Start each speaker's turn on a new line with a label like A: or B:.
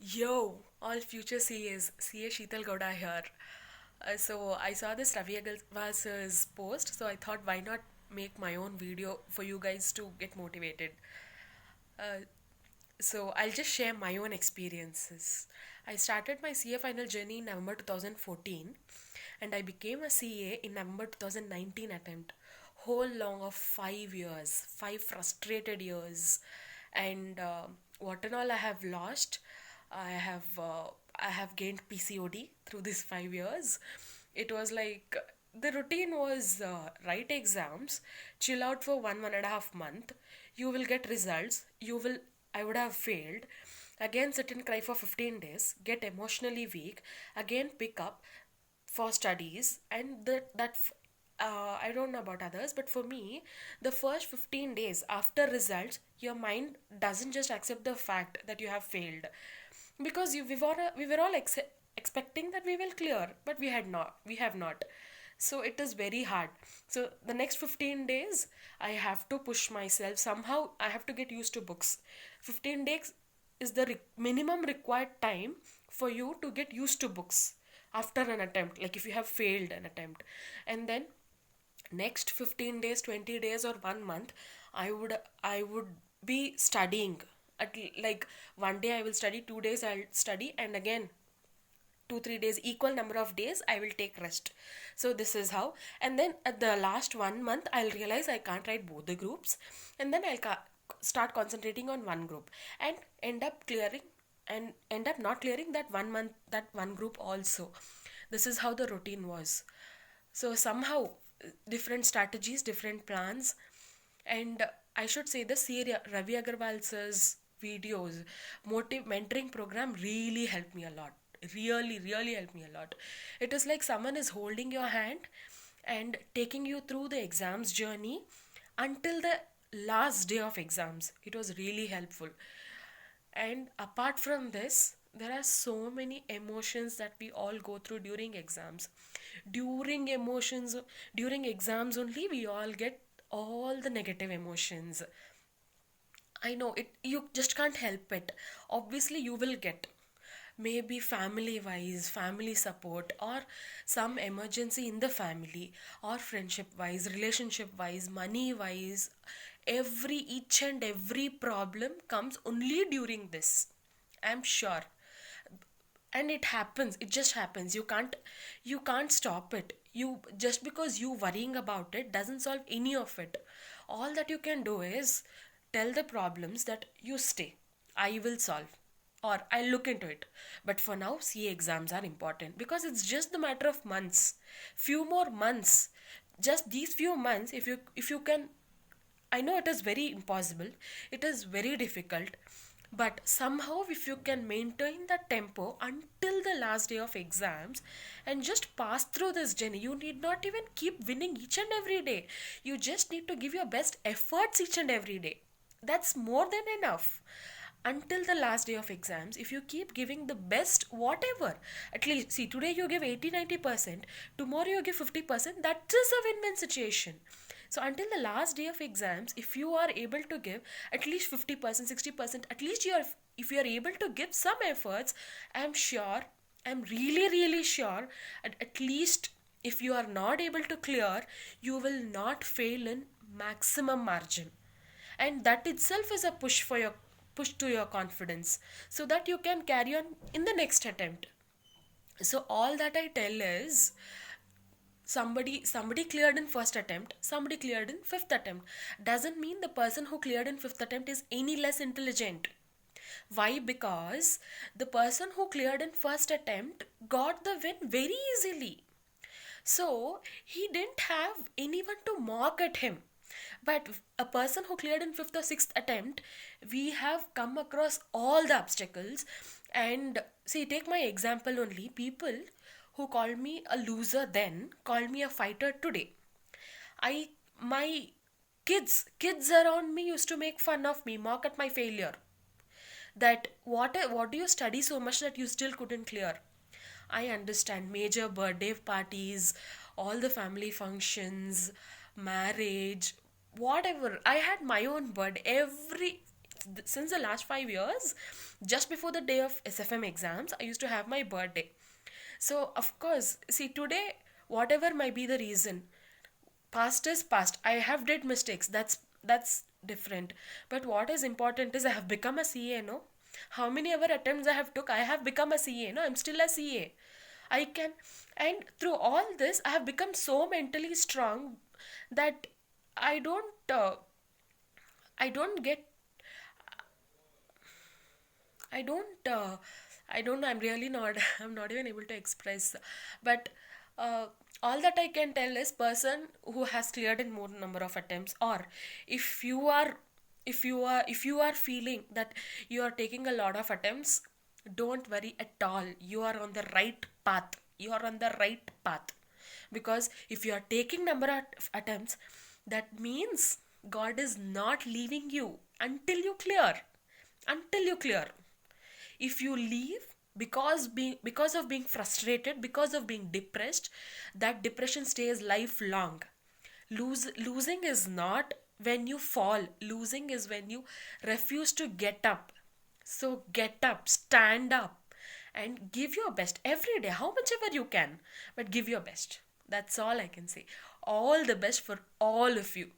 A: Yo, all future CAs, CA Sheetal Gowda here. So I saw this Ravi Agarwal's post, so I thought why not make my own video for you guys to get motivated. Uh, so I'll just share my own experiences. I started my CA final journey in November 2014 and I became a CA in November 2019 attempt. Whole long of 5 years, 5 frustrated years, and what and all I have lost. I have uh, I have gained PCOD through these 5 years. It was like the routine was write exams, chill out for 1.5 month. You will get results. You will I would have failed. Again, sit and cry for 15 days. Get emotionally weak. Again, pick up for studies, and I don't know about others, but for me, the first 15 days after results, your mind doesn't just accept the fact that you have failed, because we were all expecting that we will clear, but we have not. So it is very hard. So the next 15 days, I have to push myself. Somehow, I have to get used to books. 15 days is the minimum required time for you to get used to books after an attempt, like if you have failed an attempt. And then next 15 days, 20 days, or 1 month, I would be studying. Like one day I will study, 2 days I'll study, and again 2 3 days, equal number of days, I will take rest. So this is how. And then at the last 1 month, I'll realize I can't write both the groups, and then start concentrating on one group, and end up clearing, and end up not clearing that 1 month, that one group also. This is how the routine was. So somehow, different strategies, different plans, and I should say the Ravi Agarwal's videos, mentoring program really helped me a lot. Really, really helped me a lot. It is like someone is holding your hand and taking you through the exams journey until the last day of exams. It was really helpful. And apart from this, there are so many emotions that we all go through during exams. During emotions, during exams only, we all get all the negative emotions. I know it, you just can't help it. Obviously, you will get maybe family wise, family support, or some emergency in the family, or friendship wise, relationship wise, money wise. Each and every problem comes only during this. I'm sure. And it happens, it just happens. You can't stop it. You just because you worrying about it doesn't solve any of it. All that you can do is tell the problems that you stay, I will solve, or I'll look into it. But for now, CA exams are important because it's just the matter of months, few more months. Just these few months, if you can, I know it is very impossible, it is very difficult, but somehow if you can maintain that tempo until the last day of exams and just pass through this journey, you need not even keep winning each and every day. You just need to give your best efforts each and every day. That's more than enough. Until the last day of exams, if you keep giving the best, whatever, at least, see, today you give 80 90%, tomorrow you give 50%, that is a win-win situation. So until the last day of exams, if you are able to give at least 50%, 60%, at least if you are able to give some efforts, I'm sure, I'm really, really sure, at least if you are not able to clear, you will not fail in maximum margin. And that itself is a push to your confidence, so that you can carry on in the next attempt. So all that I tell is, somebody cleared in first attempt, somebody cleared in fifth attempt, doesn't mean the person who cleared in fifth attempt is any less intelligent. Why? Because the person who cleared in first attempt got the win very easily. So he didn't have anyone to mock at him. But a person who cleared in fifth or sixth attempt, we have come across all the obstacles. And see, take my example only. People who called me a loser then called me a fighter today. I my kids around me used to make fun of me, mock at my failure. That what do you study so much that you still couldn't clear? I understand major birthday parties, all the family functions, marriage, whatever. I had my own bird every since the last 5 years, just before the day of SFM exams, I used to have my birthday. So of course, see today, whatever might be the reason, past is past. I have did mistakes. That's different. But what is important is I have become a CA. No, how many ever attempts I have took, I have become a CA. No, I'm still a CA. I can, and through all this, I have become so mentally strong that I don't. I don't get I don't I don't know, I'm really not I'm not even able to express, but uh, all that I can tell is person who has cleared in more number of attempts, or if you are if you are feeling that you are taking a lot of attempts, don't worry at all. You are on the right path. You are on the right path. Because if you are taking number of attempts, that means God is not leaving you until you clear. Until you clear. If you leave because of being frustrated, because of being depressed, that depression stays lifelong. Losing is not when you fall. Losing is when you refuse to get up. So get up, stand up, and give your best every day, how much ever you can, but give your best. That's all I can say. All the best for all of you.